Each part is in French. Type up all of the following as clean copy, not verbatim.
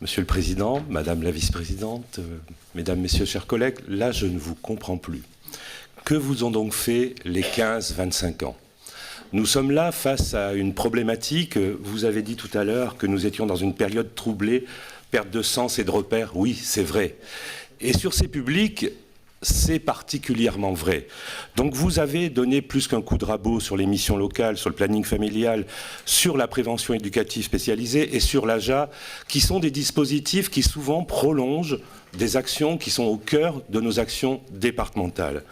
Monsieur le Président, Madame la Vice-présidente, Mesdames, Messieurs, chers collègues, là je ne vous comprends plus. Que vous ont donc fait les 15-25 ans ? Nous sommes là face à une problématique. Vous avez dit tout à l'heure que nous étions dans une période troublée, perte de sens et de repères. Oui, c'est vrai. Et sur ces publics, c'est particulièrement vrai. Donc vous avez donné plus qu'un coup de rabot sur les missions locales, sur le planning familial, sur la prévention éducative spécialisée et sur l'AJA, qui sont des dispositifs qui souvent prolongent des actions qui sont au cœur de nos actions départementales.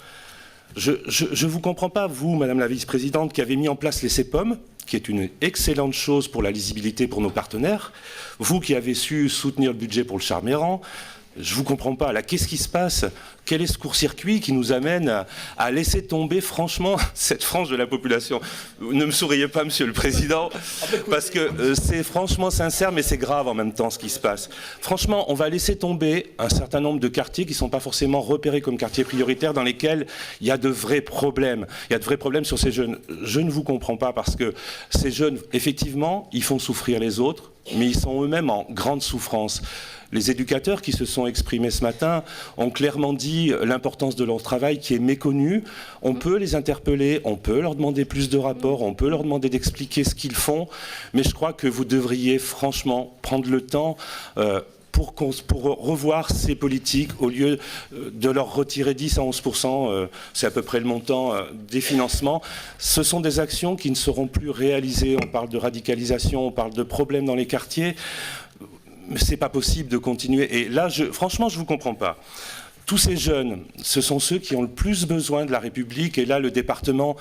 Je ne vous comprends pas, vous, Madame la Vice-présidente, qui avez mis en place les CEPOM, qui est une excellente chose pour la lisibilité pour nos partenaires, vous qui avez su soutenir le budget pour le Charmérand. Je ne vous comprends pas. Là, qu'est-ce qui se passe ? Quel est ce court-circuit qui nous amène à laisser tomber, franchement, cette frange de la population ? Ne me souriez pas, Monsieur le Président, parce que c'est franchement sincère, mais c'est grave en même temps ce qui se passe. Franchement, on va laisser tomber un certain nombre de quartiers qui ne sont pas forcément repérés comme quartiers prioritaires, dans lesquels il y a de vrais problèmes. Il y a de vrais problèmes sur ces jeunes. Je ne vous comprends pas, parce que ces jeunes, effectivement, ils font souffrir les autres, mais ils sont eux-mêmes en grande souffrance. Les éducateurs qui se sont exprimés ce matin ont clairement dit l'importance de leur travail qui est méconnu. On peut les interpeller, on peut leur demander plus de rapports, on peut leur demander d'expliquer ce qu'ils font, mais je crois que vous devriez franchement prendre le temps pour revoir ces politiques au lieu de leur retirer 10 à 11%, c'est à peu près le montant des financements. Ce sont des actions qui ne seront plus réalisées. On parle de radicalisation, on parle de problèmes dans les quartiers. Mais c'est pas possible de continuer. Et là, franchement, je ne vous comprends pas. Tous ces jeunes, ce sont ceux qui ont le plus besoin de la République. Et là, le département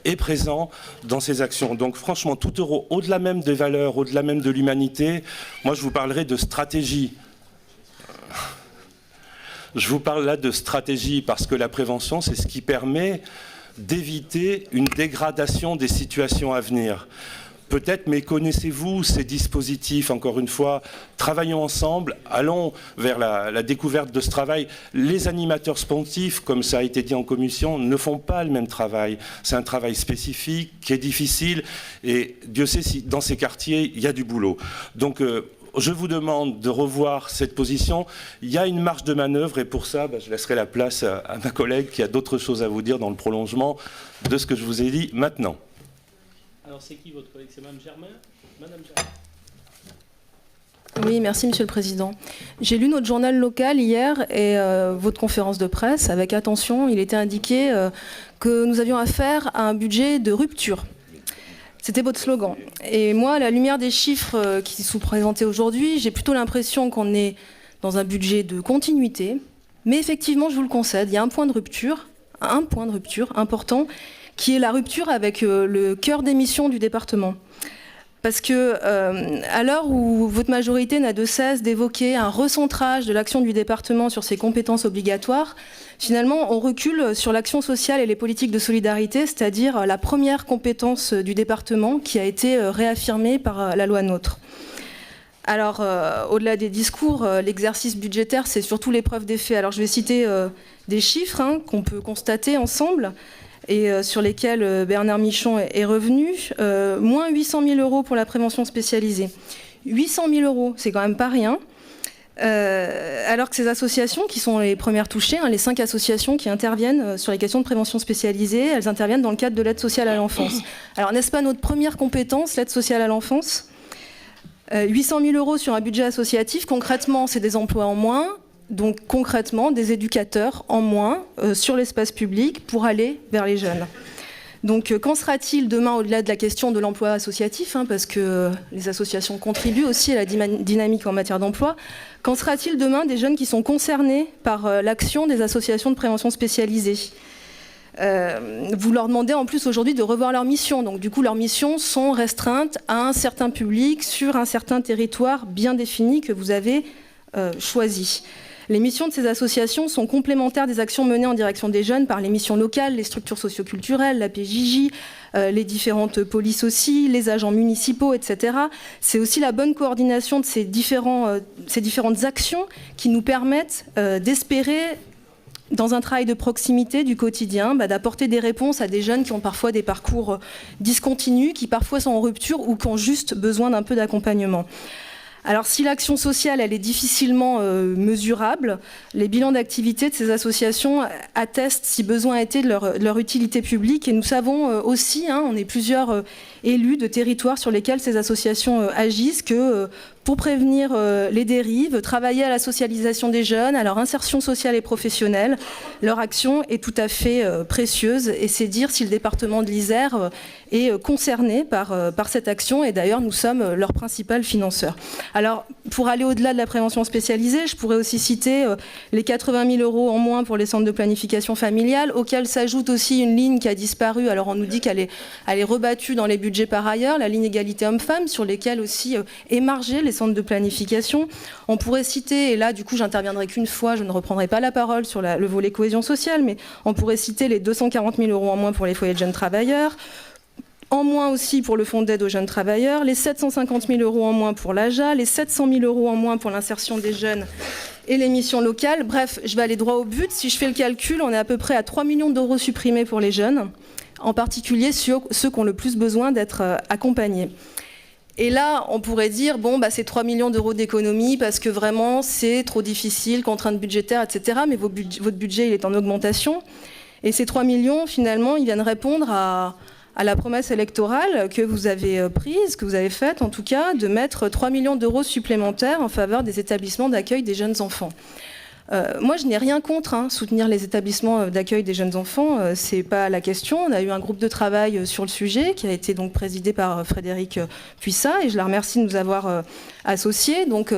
est présent dans ces actions. Donc franchement, tout euro, au-delà même des valeurs, au-delà même de l'humanité, moi, je vous parlerai de stratégie. Je vous parle là de stratégie parce que la prévention, c'est ce qui permet d'éviter une dégradation des situations à venir. Peut-être, mais connaissez-vous ces dispositifs? Encore une fois, travaillons ensemble, allons vers la découverte de ce travail. Les animateurs sportifs, comme ça a été dit en commission, ne font pas le même travail. C'est un travail spécifique, qui est difficile, et Dieu sait si dans ces quartiers, il y a du boulot. Donc, je vous demande de revoir cette position. Il y a une marge de manœuvre, et pour ça, je laisserai la place à ma collègue qui a d'autres choses à vous dire dans le prolongement de ce que je vous ai dit maintenant. Alors c'est qui votre collègue? C'est Mme Germain? Madame Germain. Oui, merci Monsieur le Président. J'ai lu notre journal local hier et votre conférence de presse. Avec attention, il était indiqué que nous avions affaire à un budget de rupture. C'était votre slogan. Et moi, à la lumière des chiffres qui sont présentés aujourd'hui, j'ai plutôt l'impression qu'on est dans un budget de continuité. Mais effectivement, je vous le concède, il y a un point de rupture important, qui est la rupture avec le cœur des missions du département. Parce que, à l'heure où votre majorité n'a de cesse d'évoquer un recentrage de l'action du département sur ses compétences obligatoires, finalement, on recule sur l'action sociale et les politiques de solidarité, c'est-à-dire la première compétence du département qui a été réaffirmée par la loi NOTRe. Alors, au-delà des discours, l'exercice budgétaire, c'est surtout l'épreuve des faits. Alors, je vais citer des chiffres qu'on peut constater ensemble, et sur lesquels Bernard Michon est revenu. Moins 800 000 € pour la prévention spécialisée. 800 000 €, c'est quand même pas rien. Alors que ces associations, qui sont les premières touchées, les 5 associations qui interviennent sur les questions de prévention spécialisée, elles interviennent dans le cadre de l'aide sociale à l'enfance. Alors n'est-ce pas notre première compétence, l'aide sociale à l'enfance ? 800 000 € sur un budget associatif, concrètement, c'est des emplois en moins. Donc concrètement, des éducateurs en moins sur l'espace public pour aller vers les jeunes. Donc qu'en sera-t-il demain au-delà de la question de l'emploi associatif, parce que les associations contribuent aussi à la dynamique en matière d'emploi, qu'en sera-t-il demain des jeunes qui sont concernés par l'action des associations de prévention spécialisées ? Vous leur demandez en plus aujourd'hui de revoir leurs missions. Donc du coup, leurs missions sont restreintes à un certain public sur un certain territoire bien défini que vous avez choisi. Les missions de ces associations sont complémentaires des actions menées en direction des jeunes par les missions locales, les structures socioculturelles, la PJJ, les différentes polices aussi, les agents municipaux, etc. C'est aussi la bonne coordination de ces différentes actions qui nous permettent d'espérer, dans un travail de proximité du quotidien, d'apporter des réponses à des jeunes qui ont parfois des parcours discontinus, qui parfois sont en rupture ou qui ont juste besoin d'un peu d'accompagnement. Alors si l'action sociale elle est difficilement mesurable, les bilans d'activité de ces associations attestent, si besoin était, de leur utilité publique. Et nous savons aussi, on est plusieurs élus de territoires sur lesquels ces associations agissent, que pour prévenir les dérives, travailler à la socialisation des jeunes, à leur insertion sociale et professionnelle, leur action est tout à fait précieuse. Et c'est dire si le département de l'Isère est concerné par cette action. Et d'ailleurs, nous sommes leur principal financeur. Alors, pour aller au-delà de la prévention spécialisée, je pourrais aussi citer les 80 000 € en moins pour les centres de planification familiale, auxquels s'ajoute aussi une ligne qui a disparu. Alors, on nous dit qu'elle est rebattue dans les budgets par ailleurs, la ligne égalité homme-femme, sur lesquels aussi émarger les centres de planification. On pourrait citer, et là, du coup, j'interviendrai qu'une fois, je ne reprendrai pas la parole sur le volet cohésion sociale, mais on pourrait citer les 240 000 € en moins pour les foyers de jeunes travailleurs, en moins aussi pour le fonds d'aide aux jeunes travailleurs, les 750 000 € en moins pour l'AJA, les 700 000 € en moins pour l'insertion des jeunes et les missions locales. Bref, je vais aller droit au but. Si je fais le calcul, on est à peu près à 3 millions d'euros supprimés pour les jeunes, en particulier sur ceux qui ont le plus besoin d'être accompagnés. Et là, on pourrait dire, c'est 3 millions d'euros d'économie parce que vraiment, c'est trop difficile, contraintes budgétaires, etc. Mais votre budget, il est en augmentation. Et ces 3 millions, finalement, ils viennent répondre à la promesse électorale que vous avez prise, que vous avez faite en tout cas, de mettre 3 millions d'euros supplémentaires en faveur des établissements d'accueil des jeunes enfants. Moi, je n'ai rien contre soutenir les établissements d'accueil des jeunes enfants, c'est pas la question. On a eu un groupe de travail sur le sujet qui a été donc présidé par Frédérique Puissat et je la remercie de nous avoir associés. Donc,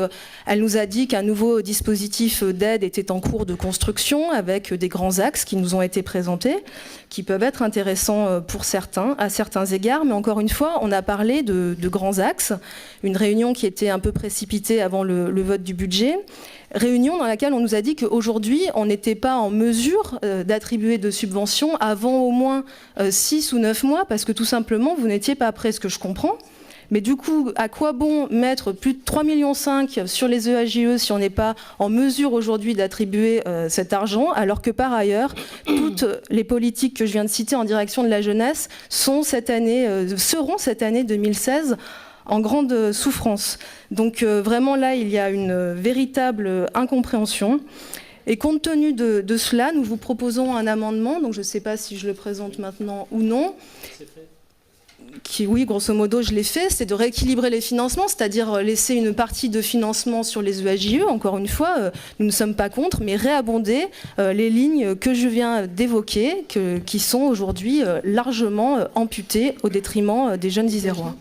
elle nous a dit qu'un nouveau dispositif d'aide était en cours de construction avec des grands axes qui nous ont été présentés, qui peuvent être intéressants pour certains, à certains égards. Mais encore une fois, on a parlé de grands axes, une réunion qui était un peu précipitée avant le vote du budget. Réunion dans laquelle on nous a dit qu'aujourd'hui, on n'était pas en mesure d'attribuer de subventions avant au moins 6 ou 9 mois, parce que tout simplement, vous n'étiez pas prêts, ce que je comprends. Mais du coup, à quoi bon mettre plus de 3,5 millions sur les EAJE si on n'est pas en mesure aujourd'hui d'attribuer cet argent, alors que par ailleurs, toutes les politiques que je viens de citer en direction de la jeunesse seront cette année 2016 en grande souffrance. Donc vraiment là, il y a une véritable incompréhension. Et compte tenu de cela, nous vous proposons un amendement, donc je ne sais pas si je le présente maintenant ou non, qui, oui, grosso modo, je l'ai fait, c'est de rééquilibrer les financements, c'est-à-dire laisser une partie de financement sur les EAJE, encore une fois, nous ne sommes pas contre, mais réabonder les lignes que je viens d'évoquer, qui sont aujourd'hui largement amputées au détriment des jeunes Isérois.